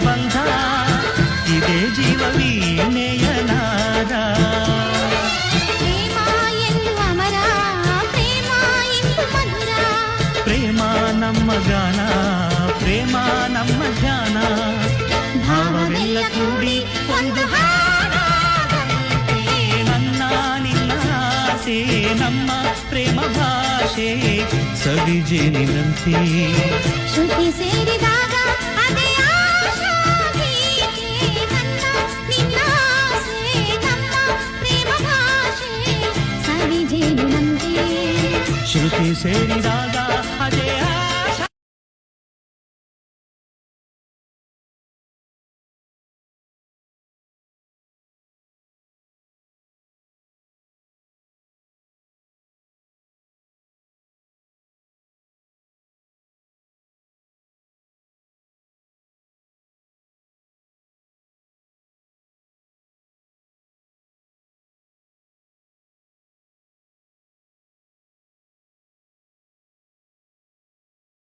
ಬಂಧ ಇದೇ ಜೀವ ವೀಣೆಯನಾದ ಪ್ರೇಮ ಎಂದು ಅಮರ ಪ್ರೇಮ ಎಂದು ಮಧುರ ಪ್ರೇಮ ನಮ್ಮ ಗಾನ ಪ್ರೇಮ ನಮ್ಮ ಧ್ಯಾನ ಭಾವವೆಲ್ಲ ಕೂಡಿ ಒಂದು ಹಾಡಾದಂತೆ ನನ್ನ ನಿನ್ನ ಆಸೆ ನಮ್ಮ ಪ್ರೇಮ ಭಾಷೆ ಸವಿಜೇನಿನಂತೆ ಶ್ರುತಿ ಸೇರಿದಾಗ ಅದೇ ಆಶಾ ಗೀತೆ ನನ್ನ ನಿನ್ನ ಆಸೆ ನಮ್ಮ ಪ್ರೇಮ ಭಾಷೆ ಸವಿಜೇನಿನಂತೆ ಶ್ರುತಿ ಸೇರಿದಾಗ